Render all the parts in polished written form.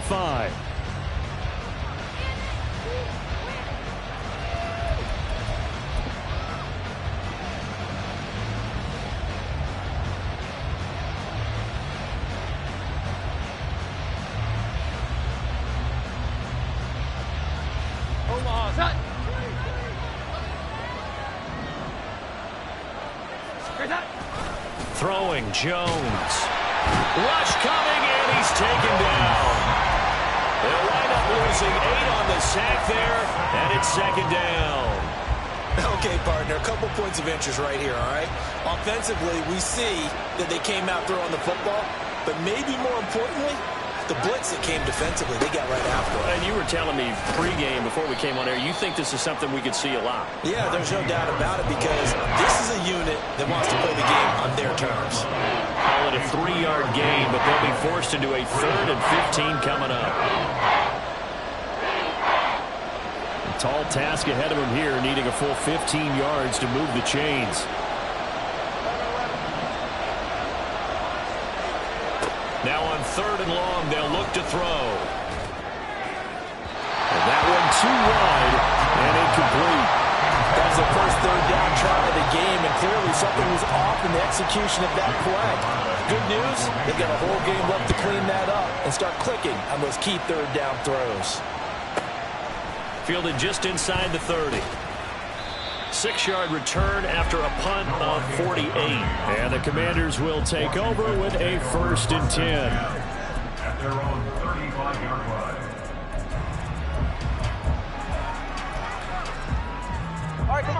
35. Throwing Jones. Rush coming, and he's taken down. They'll wind up losing 8 on the sack there, and it's second down. Okay, partner, a couple points of interest right here, all right? Offensively, we see that they came out throwing the football, but maybe more importantly, the blitz that came defensively, they got right after it. And you were telling me pregame before we came on air, you think this is something we could see a lot. Yeah, there's no doubt about it because this is a unit that wants to play the game on their terms. Call it a 3-yard gain, but they'll be forced into a 3rd and 15 coming up. A tall task ahead of him here, needing a full 15 yards to move the chains. Now on 3rd and long, they'll look to throw. And that one too wide and incomplete. That was the first 3rd down try of the game, and clearly something was off in the execution of that play. Good news, they've got a whole game left to clean that up and start clicking on those key 3rd down throws. Fielded just inside the 30. 6-yard return after a punt of 48. And the Commanders will take over with a 1st and 10. At their own 35-yard line.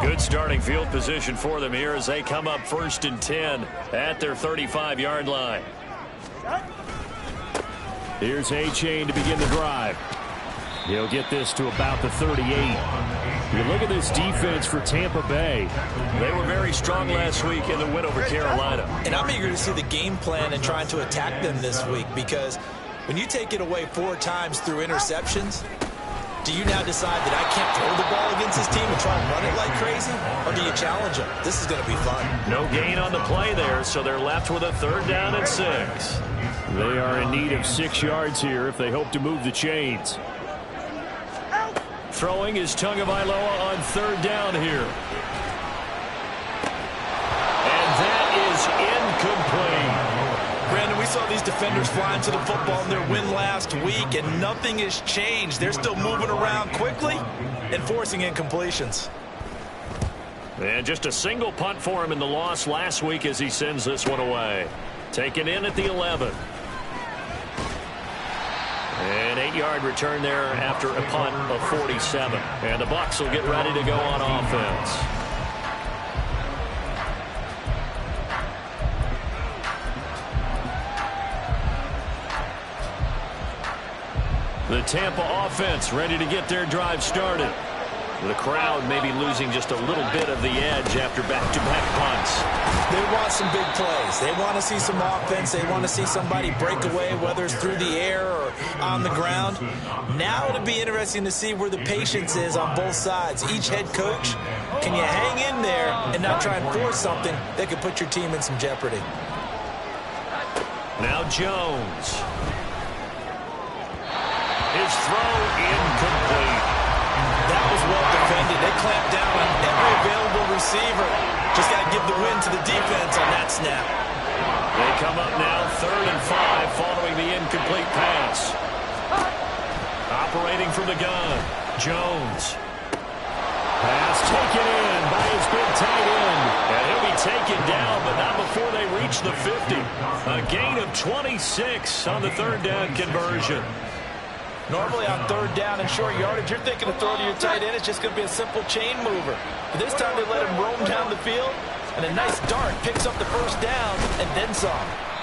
Good starting field position for them here as they come up 1st and 10 at their 35-yard line. Here's A-Chain to begin the drive. He'll get this to about the 38. You look at this defense for Tampa Bay. They were very strong last week in the win over Carolina. And I'm eager to see the game plan and trying to attack them this week because when you take it away 4 times through interceptions, do you now decide that I can't throw the ball against this team and try and run it like crazy? Or do you challenge them? This is going to be fun. No gain on the play there, so they're left with a 3rd down and 6. They are in need of 6 yards here if they hope to move the chains. Throwing is Tagovailoa on 3rd down here. And that is incomplete. Brandon, we saw these defenders flying to the football in their win last week, and nothing has changed. They're still moving around quickly and forcing incompletions. And just a single punt for him in the loss last week as he sends this one away. Taken in at the 11. An 8-yard return there after a punt of 47. And the Bucs will get ready to go on offense. The Tampa offense ready to get their drive started. The crowd maybe losing just a little bit of the edge after back-to-back punts. They want some big plays. They want to see some offense. They want to see somebody break away, whether it's through the air or on the ground. Now it'll be interesting to see where the patience is on both sides. Each head coach, can you hang in there and not try and force something that could put your team in some jeopardy? Now Jones. His throw incomplete. That was well defended. They clamped down on every available receiver. Just got to give the win to the defense on that snap. They come up now 3rd and 5 following the incomplete pass. Operating from the gun, Jones. Pass taken in by his big tight end. And he'll be taken down, but not before they reach the 50. A gain of 26 on the 3rd down conversion. Normally on 3rd down and short yardage, you're thinking to throw to your tight end. It's just going to be a simple chain mover. But this time they let him roam down the field, and a nice dart picks up the 1st down and then some.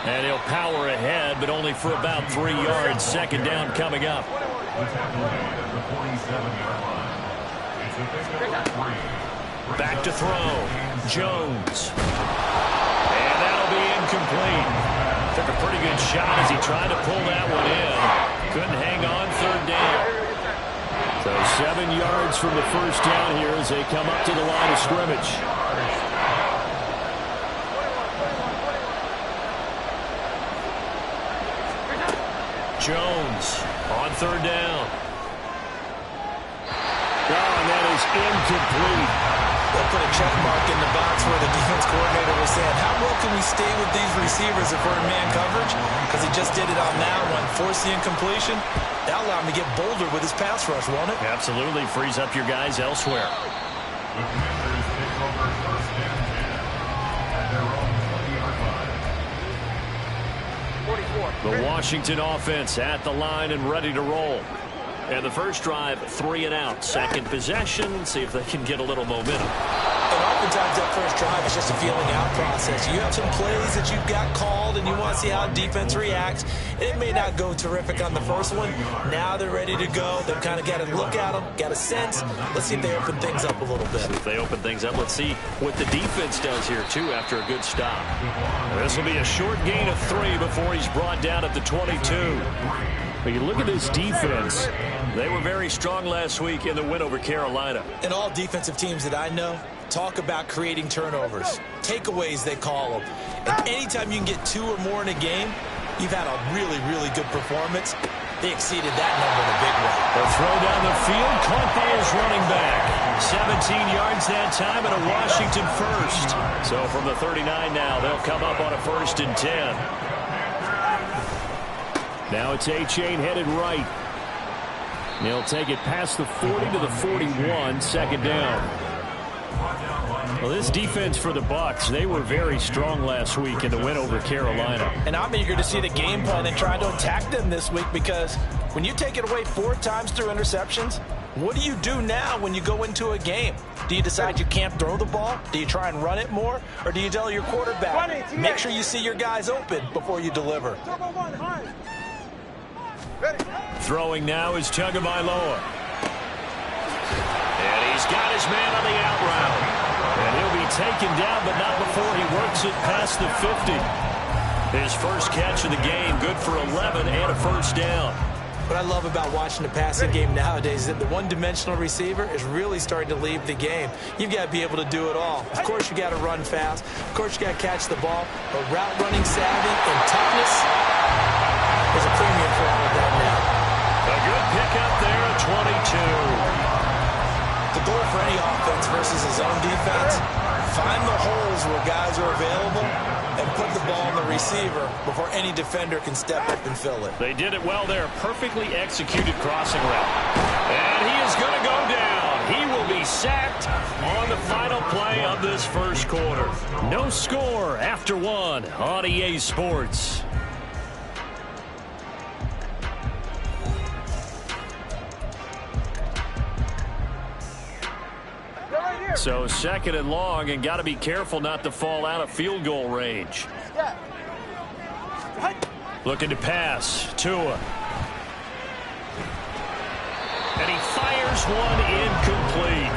And he'll power ahead, but only for about 3 yards. 2nd down coming up. Back to throw. Jones. And that'll be incomplete. Took a pretty good shot as he tried to pull that one in. Couldn't hang on 3rd down. So 7 yards from the 1st down here as they come up to the line of scrimmage. Jones third down. Oh, and that is incomplete. They'll put a check mark in the box where the defense coordinator was saying, how well can we stay with these receivers if we're in man coverage? Because he just did it on that one. Force the incompletion. That'll allow him to get bolder with his pass rush, won't it? Absolutely. Frees up your guys elsewhere. The Commanders take over first and 10 at their own 20-yard line. The Washington offense at the line and ready to roll. And the first drive, 3 and out. Second possession, see if they can get a little momentum. And oftentimes that first drive is just a feeling out process. You have some plays that you've got called and you want to see how defense reacts. It may not go terrific on the first one. Now they're ready to go. They've kind of got to look at them, got a sense. Let's see if they open things up a little bit. If they open things up, let's see what the defense does here, too, after a good stop. This will be a short gain of 3 before he's brought down at the 22. But you look at this defense. They were very strong last week in the win over Carolina. And all defensive teams that I know talk about creating turnovers. Takeaways, they call them. And anytime you can get 2 or more in a game, you've had a really, really good performance. They exceeded that number in a big way. They'll throw down the field. Caught by his running back. 17 yards that time and a Washington first. So from the 39 now, they'll come up on a 1st and 10. Now it's A-Chain headed right. He'll take it past the 40 to the 41, second down. Well, this defense for the Bucs, they were very strong last week in the win over Carolina. And I'm eager to see the game plan and try to attack them this week, because when you take it away 4 times through interceptions, what do you do now when you go into a game? Do you decide you can't throw the ball? Do you try and run it more? Or do you tell your quarterback, make sure you see your guys open before you deliver? Throwing now is Tagovailoa. And he's got his man on the out route. And he'll be taken down, but not before he works it past the 50. His first catch of the game, good for 11 and a first down. What I love about watching the passing game nowadays is that the one-dimensional receiver is really starting to leave the game. You've got to be able to do it all. Of course, you got to run fast. Of course, you got to catch the ball. But route running savvy and toughness, there's a premium for all of that now. A good pickup there at 22. The goal for any offense versus his own defense, find the holes where guys are available and put the ball on the receiver before any defender can step up and fill it. They did it well there. Perfectly executed crossing route. And he is going to go down. He will be sacked on the final play of this first quarter. No score after 1 on EA Sports. So 2nd and long, and got to be careful not to fall out of field goal range. Looking to pass. Tua. And he fires one incomplete.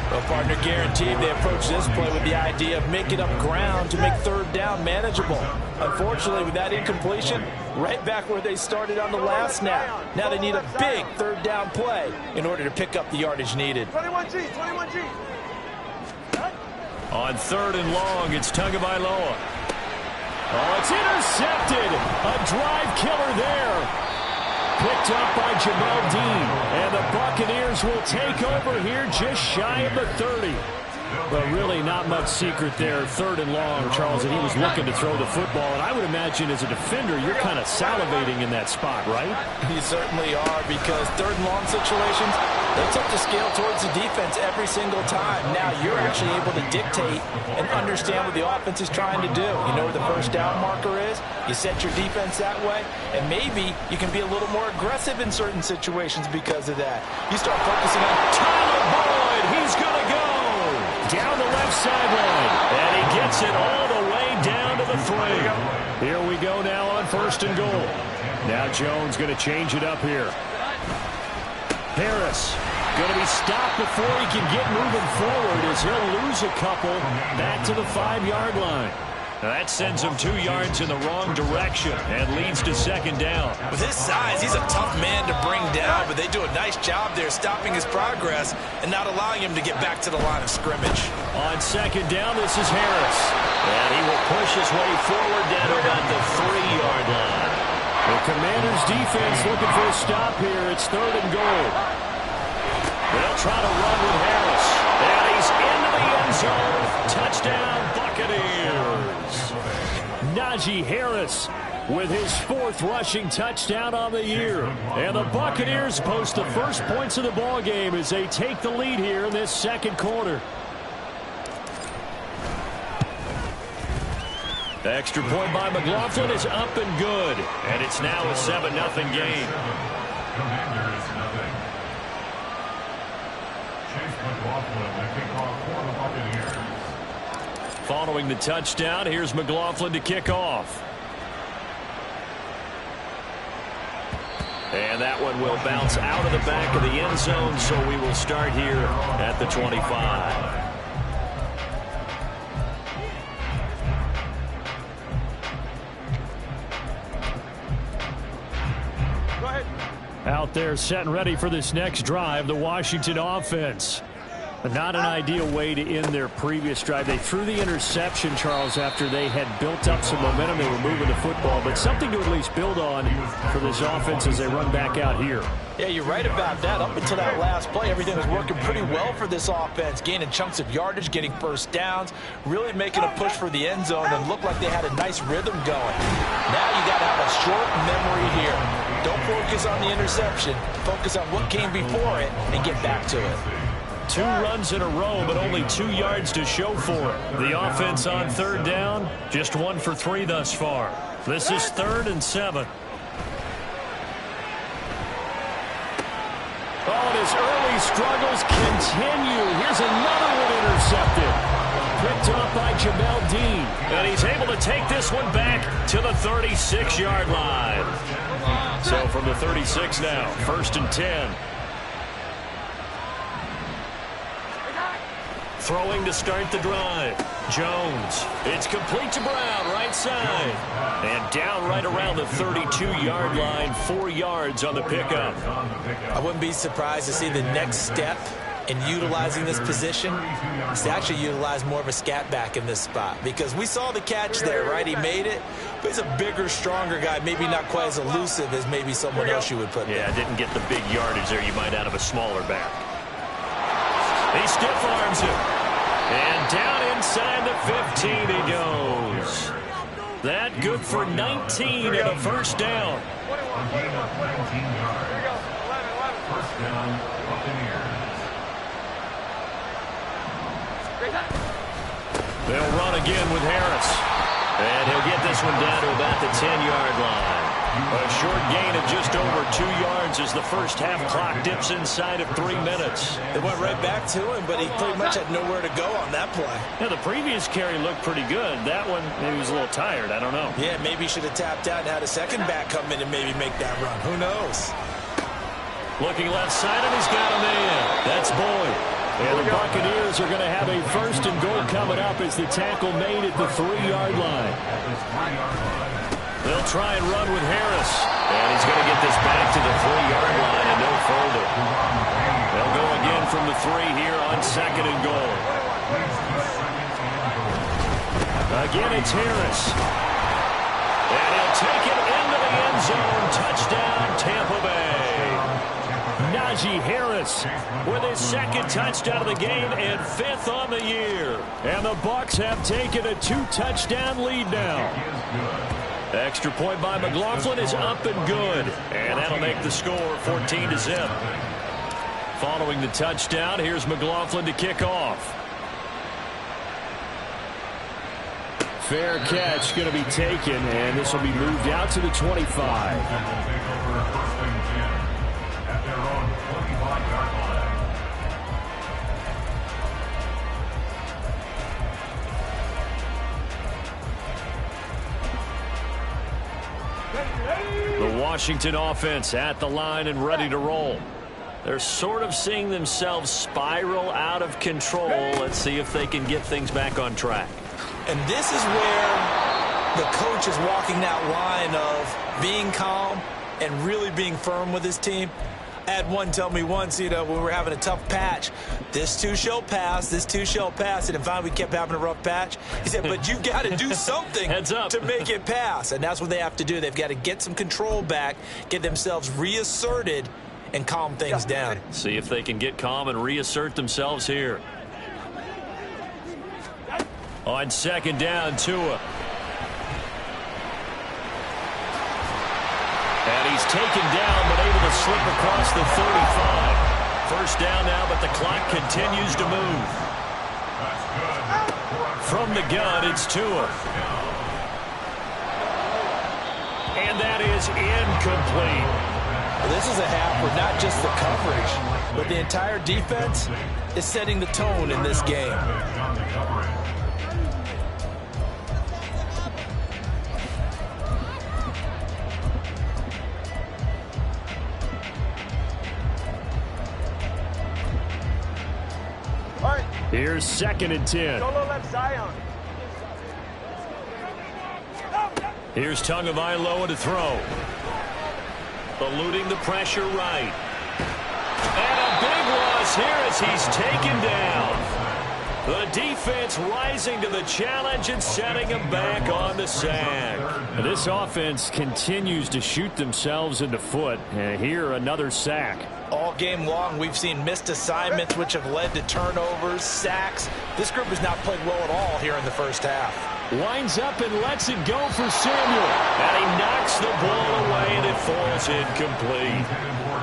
Well, partner, guaranteed they approach this play with the idea of making up ground to make 3rd down manageable. Unfortunately, with that incompletion, right back where they started on the last snap. Now they need a big 3rd down play in order to pick up the yardage needed. 21G. On 3rd and long, it's Tagovailoa. Oh, it's intercepted. A drive killer there. Picked up by Jamel Dean. And the Buccaneers will take over here just shy of the 30. But really not much secret there. 3rd and long, Charles, and he was looking to throw the football. And I would imagine as a defender, you're kind of salivating in that spot, right? You certainly are, because 3rd and long situations, they tip the scale towards the defense every single time. Now you're actually able to dictate and understand what the offense is trying to do. You know where the first down marker is. You set your defense that way, and maybe you can be a little more aggressive in certain situations because of that. You start focusing on Tyler Boyd. He's going to go down the left sideline, and he gets it all the way down to the 3. Here we go now on 1st and goal. Now Jones going to change it up here. Harris going to be stopped before he can get moving forward as he'll lose a couple back to the 5-yard line. Now that sends him 2 yards in the wrong direction and leads to 2nd down. With his size, he's a tough man to bring down, but they do a nice job there stopping his progress and not allowing him to get back to the line of scrimmage. On 2nd down, this is Harris. And he will push his way forward down to about the 3-yard line. The Commanders' defense looking for a stop here. It's 3rd and goal. They'll try to run with Harris. And he's into the end zone. Touchdown, Buccaneers. Najee Harris with his 4th rushing touchdown on the year. And the Buccaneers post the first points of the ball game as they take the lead here in this 2nd quarter. The extra point by McLaughlin is up and good. And it's now a 7-0 game. Commanders, nothing. Chase McLaughlin, the kickoff for the Buccaneers. Following the touchdown, here's McLaughlin to kick off. And that one will bounce out of the back of the end zone, so we will start here at the 25. Out there set and ready for this next drive, the Washington offense. Not an ideal way to end their previous drive. They threw the interception, Charles, after they had built up some momentum. They were moving the football, but something to at least build on for this offense as they run back out here. Yeah, you're right about that. Up until that last play, everything was working pretty well for this offense, gaining chunks of yardage, getting first downs, really making a push for the end zone, and looked like they had a nice rhythm going. Now you got to have a short memory here. Don't focus on the interception. Focus on what came before it and get back to it. 2 runs in a row, but only 2 yards to show for it. The offense on 3rd down, just 1 for 3 thus far. This is 3rd and 7. Oh, and his early struggles continue. Here's another one intercepted. Picked off by Jamel Dean. And he's able to take this one back to the 36-yard line. So from the 36 now, 1st and 10. Throwing to start the drive. Jones. It's complete to Brown, right side. And down right around the 32-yard line, 4 yards on the pickup. I wouldn't be surprised to see the next step in utilizing this position is to actually utilize more of a scat back in this spot, because we saw the catch there, right? He made it, but he's a bigger, stronger guy, maybe not quite as elusive as maybe someone else you would put there. Yeah, didn't get the big yardage there you might out of a smaller back. He stiff arms him. And down inside the 15 he goes. That good for 19 and a first down. A gain of 19 yards. First down, Buccaneers. They'll run again with Harris. And he'll get this one down to about the 10-yard line. A short gain of just over 2 yards as the first half clock dips inside of 3 minutes. They went right back to him, but he pretty much had nowhere to go on that play. Yeah, the previous carry looked pretty good. That one, maybe he was a little tired. I don't know. Yeah, maybe he should have tapped out and had a second back come in and maybe make that run. Who knows? Looking left side, and he's got a man. That's Boyd. And the Buccaneers are going to have a 1st and goal coming up as the tackle made at the 3-yard line. They'll try and run with Harris. And he's going to get this back to the 3-yard line and no further. They'll go again from the 3 here on 2nd and goal. Again, it's Harris. And he'll take it into the end zone. Touchdown, Tampa Bay. Najee Harris with his 2nd touchdown of the game and 5th on the year. And the Bucs have taken a 2-touchdown lead now. Extra point by McLaughlin is up and good. And that'll make the score 14-0. Following the touchdown, here's McLaughlin to kick off. Fair catch going to be taken, and this will be moved out to the 25. The Washington offense at the line and ready to roll. They're sort of seeing themselves spiral out of control. Let's see if they can get things back on track. And this is where the coach is walking that line of being calm and really being firm with his team. Had one tell me once, when we were having a tough patch, this too shall pass, this too shall pass. And if finally we kept having a rough patch, he said, but you've got to do something Heads up. to make it pass. And that's what they have to do. They've got to get some control back, get themselves reasserted, and calm things down. See if they can get calm and reassert themselves here. On second down, Tua. And he's taken down, but able to slip across the 35. First down now, but the clock continues to move. From the gun, it's Tua. And that is incomplete. Well, this is a half where not just the coverage, but the entire defense is setting the tone in this game. Here's second and 10. Here's Tagovailoa to throw. Eluding the pressure right. And a big loss here as he's taken down. The defense rising to the challenge and setting him back on the sack. This offense continues to shoot themselves in the foot. And here, another sack. All game long, we've seen missed assignments, which have led to turnovers, sacks. This group has not played well at all here in the first half. Winds up and lets it go for Samuel. And he knocks the ball away, and it falls incomplete.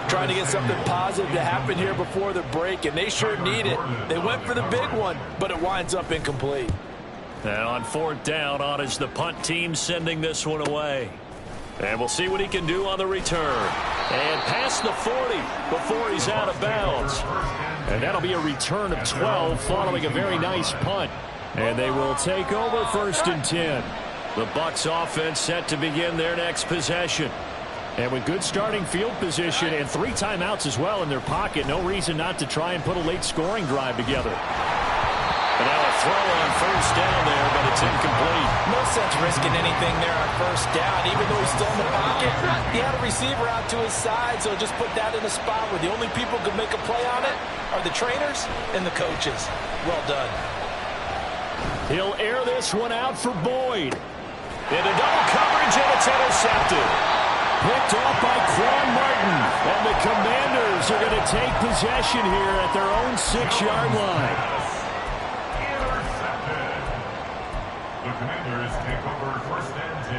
Trying to get something positive to happen here before the break, and they sure need it. They went for the big one, but it winds up incomplete. And on fourth down, on is the punt team sending this one away. And we'll see what he can do on the return. And past the 40 before he's out of bounds. And that'll be a return of 12 following a very nice punt. And they will take over first and 10. The Bucs offense set to begin their next possession. And with good starting field position and 3 timeouts as well in their pocket, no reason not to try and put a late scoring drive together. And now a throw on first down there, but it's incomplete. No sense risking anything there on first down, even though he's still in the pocket. He had a receiver out to his side, so just put that in a spot where the only people who can make a play on it are the trainers and the coaches. Well done. He'll air this one out for Boyd. Into double coverage, and it's intercepted. Picked off by Quan Martin. And the Commanders are going to take possession here at their own 6-yard line. The Commanders take over first and 10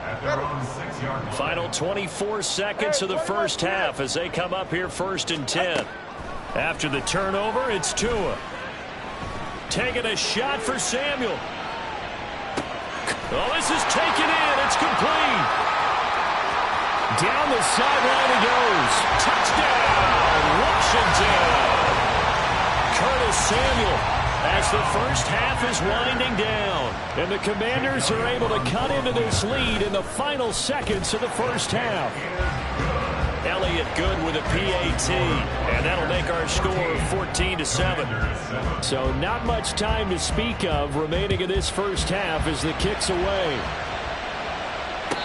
at their own 6-yard line. Final 24 seconds of the first half as they come up here first and 10. After the turnover, it's Tua. Taking a shot for Samuel. Oh, this is taken in. It's complete. Down the sideline he goes. Touchdown, Washington. Curtis Samuel as the first half is winding down. And the Commanders are able to cut into this lead in the final seconds of the first half. Elliott good with a PAT. And that'll make our score 14-7. So not much time to speak of remaining in this first half as the kick's away.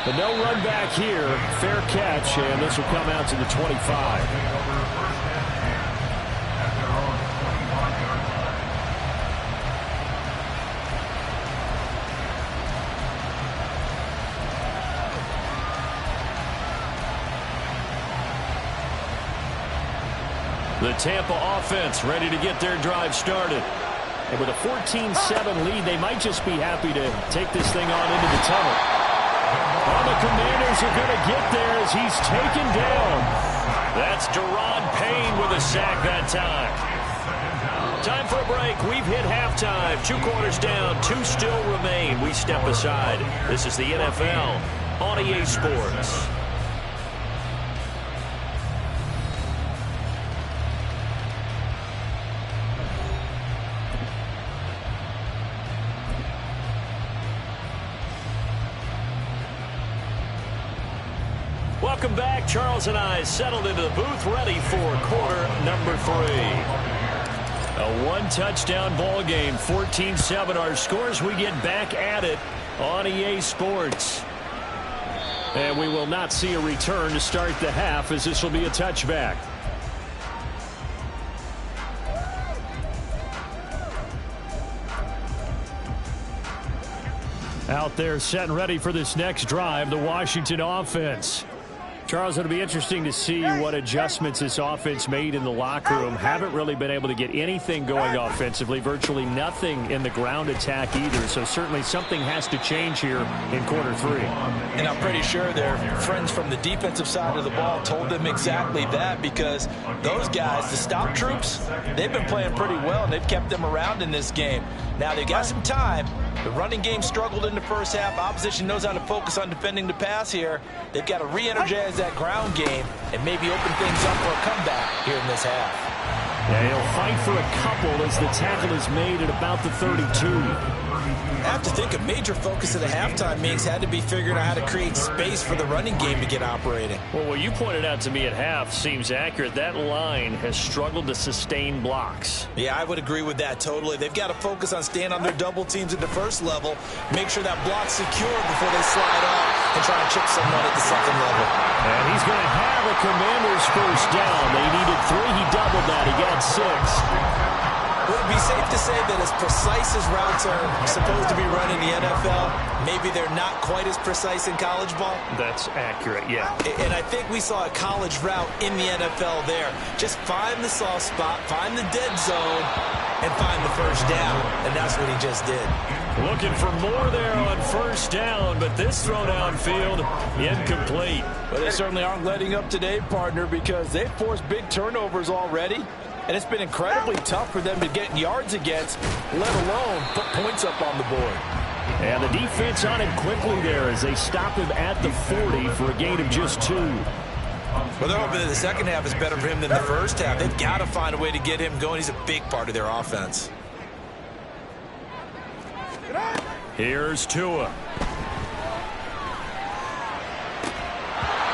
But no run back here. Fair catch, and this will come out to the 25. The Tampa offense ready to get their drive started. And with a 14-7 lead, they might just be happy to take this thing on into the tunnel. Well, the Commanders are going to get there as he's taken down. That's Deron Payne with a sack that time. Time for a break. We've hit halftime. 2 quarters down, 2 still remain. We step aside. This is the NFL on EA Sports. Welcome back. Charles and I settled into the booth ready for quarter number 3. A 1-touchdown ball game, 14-7 our scores. We get back at it on EA Sports. And we will not see a return to start the half as this will be a touchback. Out there set and ready for this next drive, the Washington offense. Charles, it'll be interesting to see what adjustments this offense made in the locker room. Haven't really been able to get anything going offensively, virtually nothing in the ground attack either. So certainly something has to change here in quarter 3. And I'm pretty sure their friends from the defensive side of the ball told them exactly that, because those guys, the stop troops, they've been playing pretty well, and they've kept them around in this game. Now, they got some time. The running game struggled in the first half. Opposition knows how to focus on defending the pass here. They've got to re-energize that ground game and maybe open things up for a comeback here in this half. Yeah, he'll fight for a couple as the tackle is made at about the 32. I have to think a major focus of the halftime meetings had to be figuring out how to create space for the running game to get operating. Well, what you pointed out to me at half seems accurate. That line has struggled to sustain blocks. Yeah, I would agree with that totally. They've got to focus on staying on their double teams at the first level, make sure that block's secure before they slide off and try and chip someone at the second level. And he's going to have a Commanders first down. They needed 3. He doubled that. He got 6. Would it be safe to say that as precise as routes are supposed to be run in the NFL, maybe they're not quite as precise in college ball? That's accurate, yeah. And I think we saw a college route in the NFL there. Just find the soft spot, find the dead zone, and find the first down. And that's what he just did. Looking for more there on first down, but this throw downfield incomplete. But they certainly aren't letting up today, partner, because they've forced big turnovers already. And it's been incredibly tough for them to get yards against, let alone put points up on the board. And the defense on him quickly there as they stop him at the 40 for a gain of just 2. Well, they're hoping that the second half is better for him than the first half. They've got to find a way to get him going. He's a big part of their offense. Here's Tua.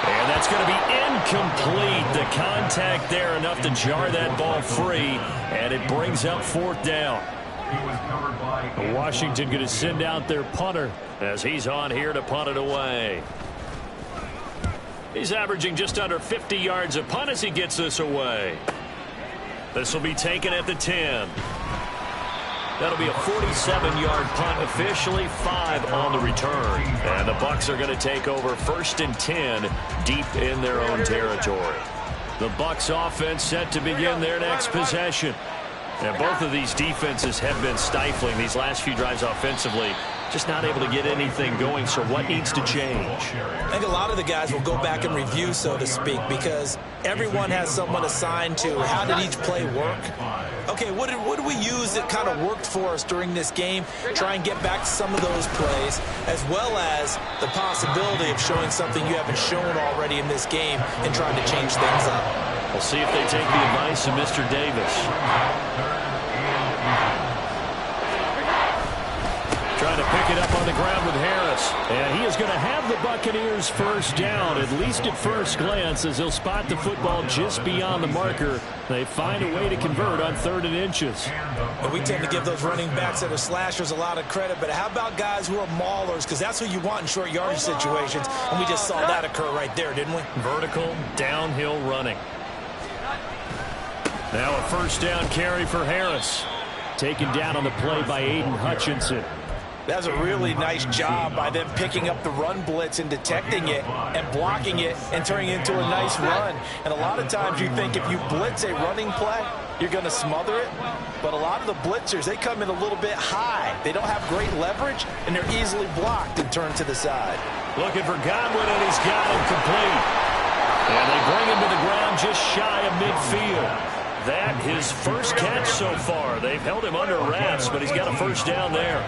And that's going to be incomplete. The contact there enough to jar that ball free, and it brings up 4th down. Washington going to send out their punter as he's on here to punt it away. He's averaging just under 50 yards a punt as he gets this away. This will be taken at the 10. That'll be a 47-yard punt, officially 5 on the return. And the Bucs are going to take over 1st and 10 deep in their own territory. The Bucs offense set to begin their next possession. And both of these defenses have been stifling these last few drives offensively. Just not able to get anything going, so what needs to change? I think a lot of the guys will go back and review, so to speak, because everyone has someone assigned to how did each play work. Okay, what did we use that kind of worked for us during this game? Try and get back to some of those plays, as well as the possibility of showing something you haven't shown already in this game and trying to change things up. We'll see if they take the advice of Mr. Davis. Trying to pick it up on the ground with Harris. And he is going to have the Buccaneers first down, at least at first glance, as they'll spot the football just beyond the marker. They find a way to convert on 3rd and inches. And we tend to give those running backs that are slashers a lot of credit, but how about guys who are maulers? Because that's who you want in short yardage situations, and we just saw that occur right there, didn't we? Vertical, downhill running. Now a first down carry for Harris. Taken down on the play by Aiden Hutchinson. That's a really nice job by them picking up the run blitz and detecting it and blocking it and turning it into a nice run. And a lot of times you think if you blitz a running play, you're going to smother it. But a lot of the blitzers, they come in a little bit high. They don't have great leverage, and they're easily blocked and turned to the side. Looking for Godwin, and he's got him complete. And they bring him to the ground just shy of midfield. That his first catch so far. They've held him under wraps, but he's got a first down there.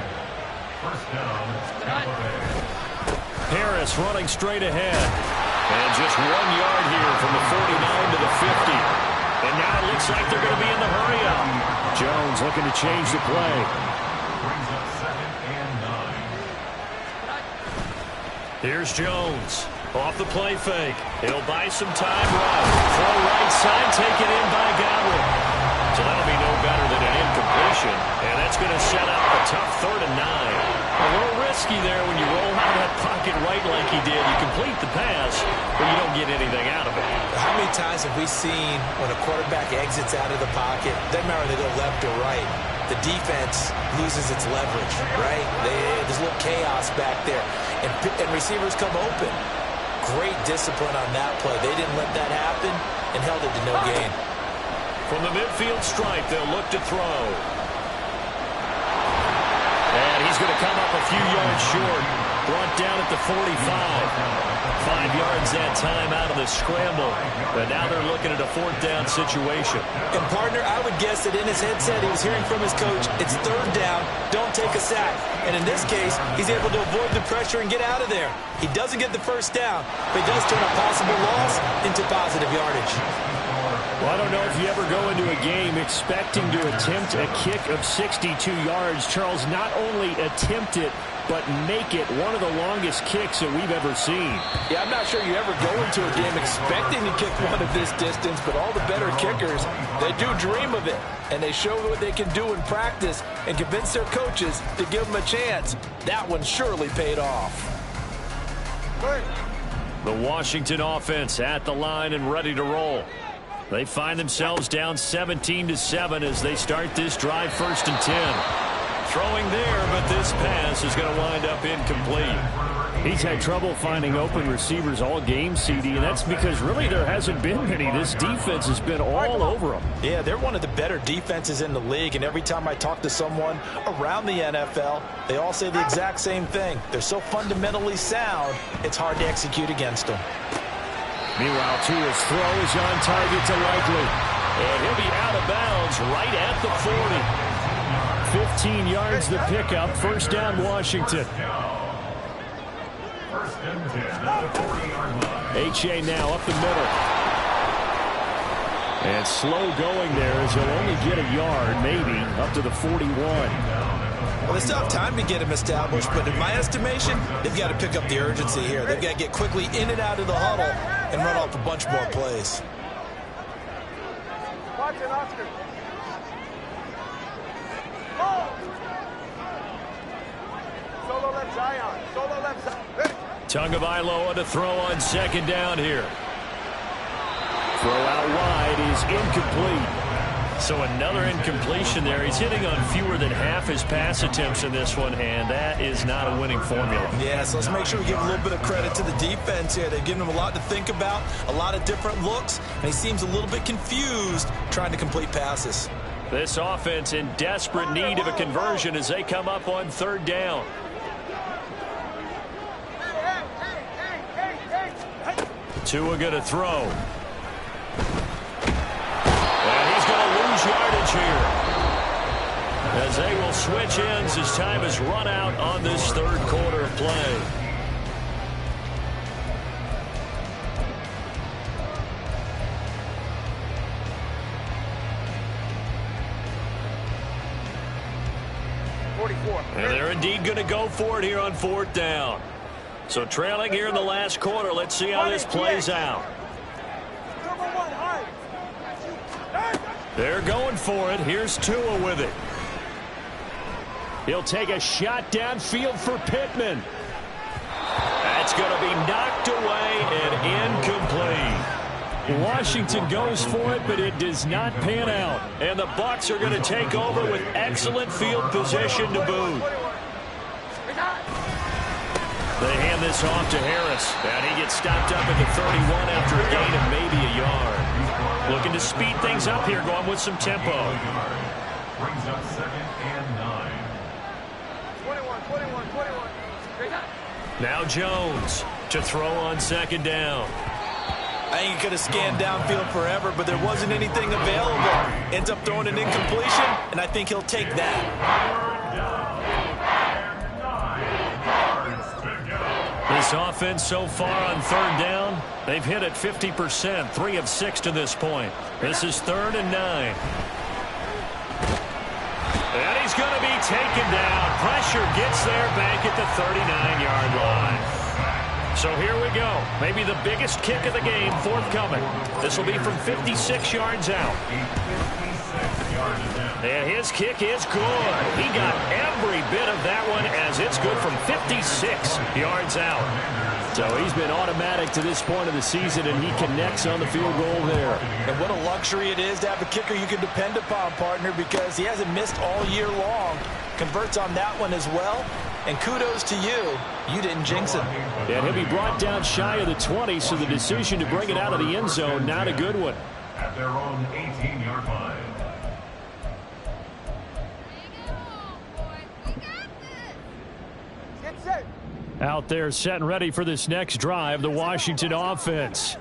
Harris running straight ahead. And just 1 yard here from the 49 to the 50. And now it looks like they're going to be in the hurry-up. Jones looking to change the play. Here's Jones. Off the play fake. He'll buy some time run. Throw right side, taken in by Godwin. So that'll be no better than an incompletion. And that's going to set up a tough 3rd and 9. A little risky there when you roll out of that pocket right like he did. You complete the pass, but you don't get anything out of it. How many times have we seen when a quarterback exits out of the pocket, doesn't matter if they go left or right, the defense loses its leverage, right? There's a little chaos back there, and receivers come open. Great discipline on that play. They didn't let that happen and held it to no gain. From the midfield stripe, they'll look to throw. And he's going to come up a few yards short. Brought down at the 45. 5 yards that time out of the scramble. But now they're looking at a 4th down situation. And, partner, I would guess that in his headset he was hearing from his coach, it's 3rd down, don't take a sack. And in this case, he's able to avoid the pressure and get out of there. He doesn't get the 1st down, but he does turn a possible loss into positive yardage. Well, I don't know if you ever go into a game expecting to attempt a kick of 62 yards. Charles, not only attempt it, but make it one of the longest kicks that we've ever seen. Yeah, I'm not sure you ever go into a game expecting to kick one of this distance, but all the better kickers, they do dream of it, and they show what they can do in practice and convince their coaches to give them a chance. That one surely paid off. The Washington offense at the line and ready to roll. They find themselves down 17-7 as they start this drive, 1st and 10. Throwing there, but this pass is going to wind up incomplete. He's had trouble finding open receivers all game, CD, and that's because really there hasn't been many. This defense has been all over them. Yeah, they're one of the better defenses in the league, and every time I talk to someone around the NFL, they all say the exact same thing. They're so fundamentally sound, it's hard to execute against them. Meanwhile, Tua's throw is on target to Likely. And he'll be out of bounds right at the 40. 15 yards the pickup. 1st down, Washington. H.A. now up the middle. And slow going there as he'll only get a yard, maybe, up to the 41. Well, they still have time to get him established, but in my estimation, they've got to pick up the urgency here. They've got to get quickly in and out of the huddle and run off a bunch more plays. Watch it, Oscar. Solo left Zion. Solo left Zion. Tagovailoa to throw on 2nd down here. Throw out wide is incomplete. So another incompletion there. He's hitting on fewer than half his pass attempts in this one, and that is not a winning formula. Yeah, so let's make sure we give a little bit of credit to the defense here. They've given him a lot to think about, a lot of different looks, and he seems a little bit confused trying to complete passes. This offense in desperate need of a conversion as they come up on 3rd down. Tua going to throw. And he's going to lose yardage here as they will switch ends as time has run out on this 3rd quarter of play. And they're indeed going to go for it here on 4th down. So trailing here in the last quarter. Let's see how this plays out. They're going for it. Here's Tua with it. He'll take a shot downfield for Pittman. That's going to be knocked away and incomplete. Washington goes for it, but it does not pan out. And the Bucs are going to take over with excellent field position to boot. They hand this off to Harris, and he gets stopped up at the 31 after a gain of maybe a yard. Looking to speed things up here, going with some tempo. Brings up 2nd and 9. 21. Now Jones to throw on 2nd down. I think he could have scanned downfield forever, but there wasn't anything available. Ends up throwing an incompletion, and I think he'll take that. This offense so far on 3rd down, they've hit it 50%, 3 of 6 to this point. This is 3rd and 9. And he's going to be taken down. Pressure gets there back at the 39-yard line. So here we go. Maybe the biggest kick of the game forthcoming. This will be from 56 yards out. And his kick is good. He got every bit of that one as it's good from 56 yards out. So he's been automatic to this point of the season, and he connects on the field goal there. And what a luxury it is to have a kicker you can depend upon, partner, because he hasn't missed all year long. Converts on that one as well. And kudos to you. You didn't jinx him. And he'll be brought down shy of the 20, so the decision to bring it out of the end zone, not a good one. At their own 18-yard line. Get set. Out there set and ready for this next drive, the Washington offense.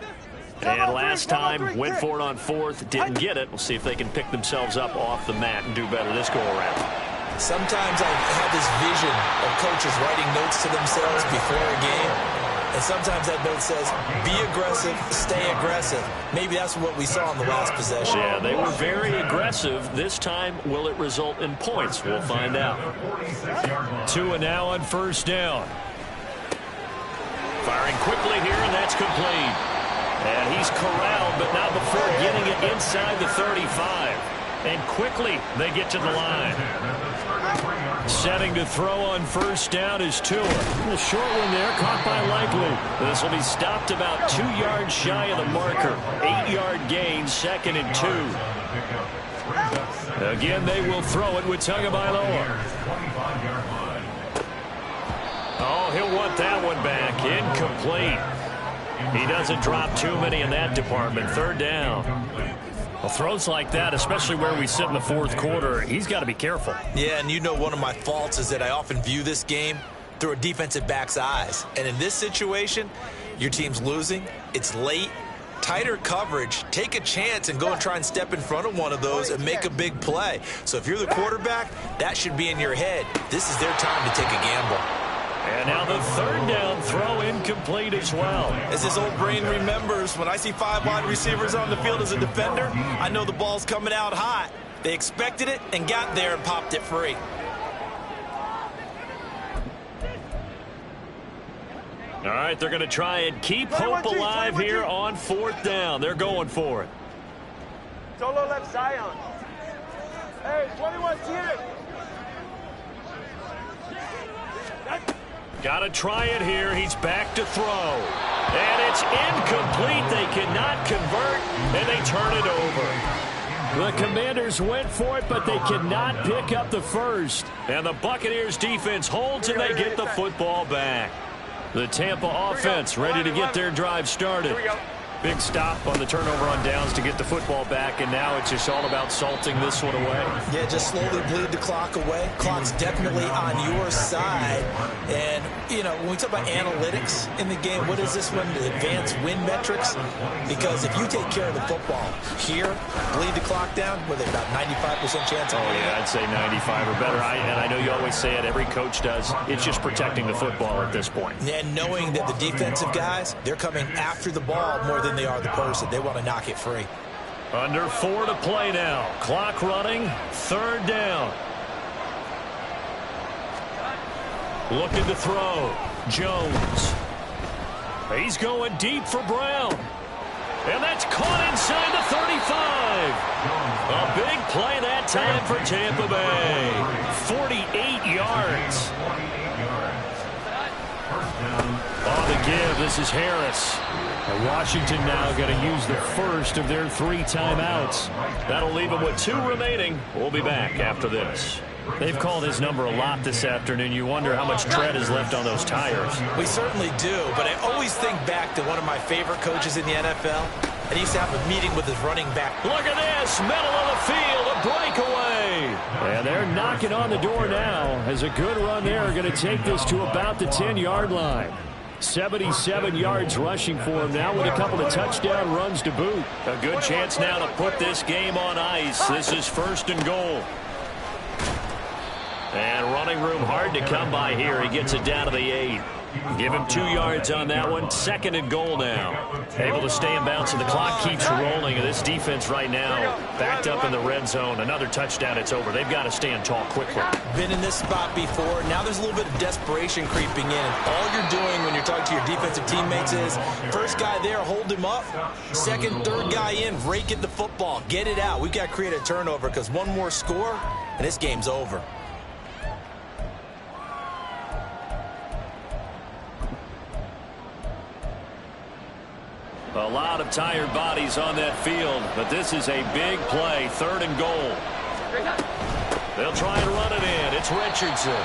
And last time, went for it on fourth, didn't get it. We'll see if they can pick themselves up off the mat and do better this go-around. Sometimes I have this vision of coaches writing notes to themselves before a game. And sometimes that note says, be aggressive, stay aggressive. Maybe that's what we saw in the last possession. Yeah, they were very aggressive. This time, will it result in points? We'll find out. 2 and now on first down. Firing quickly here, and that's complete. And he's corralled, but not before getting it inside the 35. And quickly, they get to the line. Setting to throw on first down is Tua. The short one there, caught by Likely. This will be stopped about 2 yards shy of the marker. 8-yard gain, 2nd and 2. Again, they will throw it with Tagovailoa. Oh, he'll want that one back. Incomplete. He doesn't drop too many in that department. 3rd down. Well, throws like that, especially where we sit in the 4th quarter, he's got to be careful. Yeah, and you know one of my faults is that I often view this game through a defensive back's eyes. And in this situation, your team's losing, it's late, tighter coverage, take a chance and go and try and step in front of one of those and make a big play. So if you're the quarterback, that should be in your head. This is their time to take a gamble. And now the 3rd down throw incomplete as well. As this old brain remembers, when I see 5 wide receivers on the field as a defender, I know the ball's coming out hot. They expected it and got there and popped it free. All right, they're going to try and keep hope alive here on 4th down. They're going for it. Solo left Zion. Hey, 21 here. Got to try it here. He's back to throw. And it's incomplete. They cannot convert, and they turn it over. The Commanders went for it, but they cannot pick up the first. And the Buccaneers defense holds, and they get the football back. The Tampa offense ready to get their drive started. Big stop on the turnover on downs to get the football back, and now it's just all about salting this one away. Yeah, just slowly bleed the clock away. Clock's definitely on your side. And, you know, when we talk about analytics in the game, what is this one? The advanced win metrics? Because if you take care of the football here, bleed the clock down, with about 95% chance of winning. Yeah, I'd say 95 or better. And I know you always say it, every coach does. It's just protecting the football at this point. And knowing that the defensive guys, they're coming after the ball more than they are the person. They want to knock it free. Under 4 to play now. Clock running. 3rd down. Looking to throw. Jones. He's going deep for Brown. And that's caught inside the 35. A big play that time for Tampa Bay. 48 yards. On the give, this is Harris. And Washington now going to use the first of their 3 timeouts. That'll leave them with 2 remaining. We'll be back after this. They've called his number a lot this afternoon. You wonder how much tread is left on those tires. We certainly do, but I always think back to one of my favorite coaches in the NFL. And he used to have a meeting with his running back. Look at this, middle of the field, a breakaway. And they're knocking on the door now as a good run there. Going to take this to about the 10-yard line. 77 yards rushing for him now with a couple of touchdown runs to boot. A good chance now to put this game on ice. This is 1st and goal. And running room hard to come by here. He gets it down to the 8. Give him 2 yards on that one. 2nd and goal now. Able to stay in bounds, and the clock keeps rolling. And this defense right now backed up in the red zone. Another touchdown, it's over. They've got to stand tall quickly. Been in this spot before. Now there's a little bit of desperation creeping in. And all you're doing when you're talking to your defensive teammates is, first guy there, hold him up. 2nd, 3rd guy in, rake at the football. Get it out. We've got to create a turnover because one more score, and this game's over. A lot of tired bodies on that field, but this is a big play, 3rd and goal. They'll try and run it in. It's Richardson.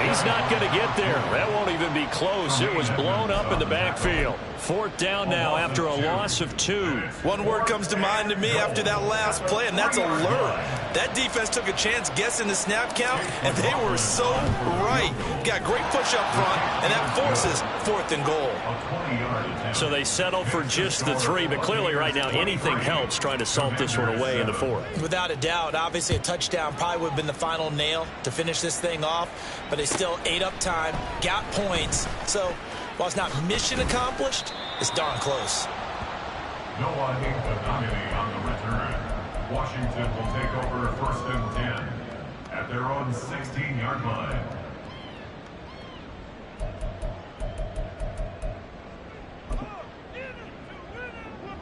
He's not going to get there. That won't even be close. It was blown up in the backfield. 4th down now after a loss of 2. One word comes to mind to me after that last play, and that's alert. That defense took a chance guessing the snap count, and they were so right. Got great push up front, and that forces 4th and goal. So they settle for just the 3, but clearly right now anything helps trying to salt this one away in the 4th. Without a doubt, obviously a touchdown probably would have been the final nail to finish this thing off, but they still ate up time, got points. So while it's not mission accomplished, it's darn close. No Benamini on the return. Washington will take over 1st and 10 at their own 16-yard line.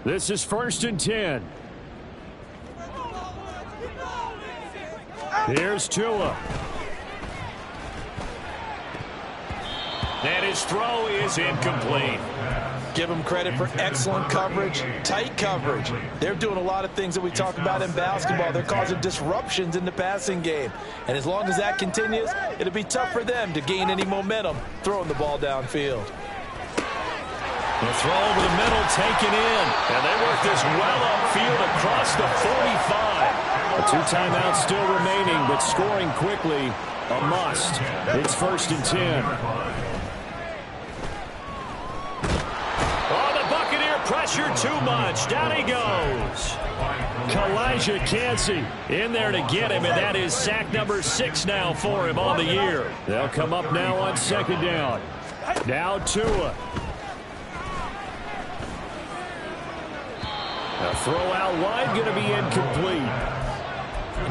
This is 1st and 10. Here's Tua. And his throw is incomplete. Give them credit for excellent coverage, tight coverage. They're doing a lot of things that we talk about in basketball. They're causing disruptions in the passing game. And as long as that continues, it'll be tough for them to gain any momentum throwing the ball downfield. The throw over the middle taken in. And they work this well upfield across the 45. A 2 timeouts still remaining, but scoring quickly a must. It's 1st and 10. Oh, the Buccaneer pressure too much. Down he goes. Kalijah Kancey in there to get him, and that is sack number 6 now for him on the year. They'll come up now on 2nd down. Now Tua. A throw out wide going to be incomplete.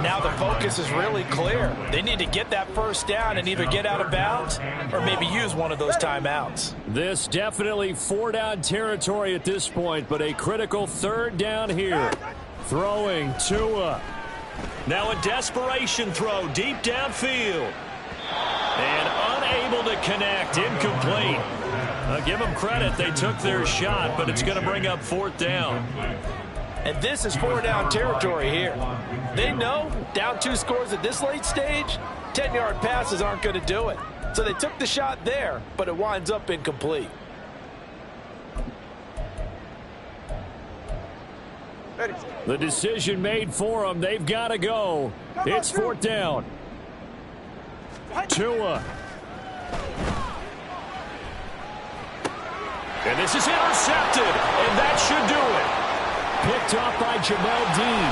Now the focus is really clear. They need to get that 1st down and either get out of bounds or maybe use one of those timeouts. This definitely 4-down territory at this point, but a critical 3rd down here. Throwing Tua. Now a desperation throw deep downfield. And unable to connect. Incomplete. Give them credit. They took their shot, but it's going to bring up 4th down. And this is 4-down territory here. They know down 2 scores at this late stage, 10-yard passes aren't going to do it. So they took the shot there, but it winds up incomplete. The decision made for them. They've got to go. It's 4th down. Tua. And this is intercepted, and that should do it. Picked off by Jamel Dean.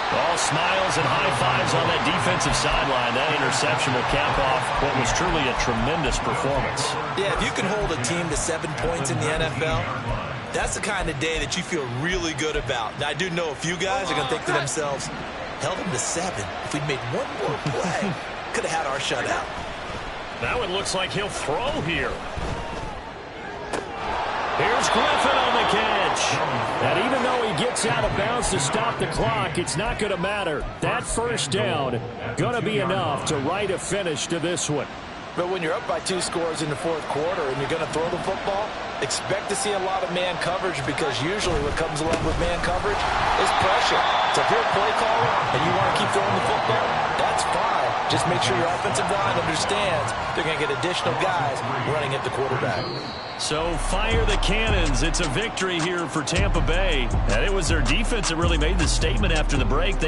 All smiles and high fives on that defensive sideline. That interception will cap off what was truly a tremendous performance. Yeah, if you can hold a team to 7 points in the NFL, that's the kind of day that you feel really good about. Now, I do know a few guys are going to think to themselves, held them to 7. If we'd made one more play, could have had our shutout. Now it looks like he'll throw here. Here's Griffin on the catch. And even though he gets out of bounds to stop the clock, it's not going to matter. That 1st down going to be enough to write a finish to this one. But when you're up by 2 scores in the 4th quarter and you're going to throw the football, expect to see a lot of man coverage, because usually what comes along with man coverage is pressure. So if you're a play caller and you want to keep throwing the football, that's fine. Just make sure your offensive line understands they're going to get additional guys running at the quarterback. So fire the cannons. It's a victory here for Tampa Bay. And it was their defense that really made the statement after the break.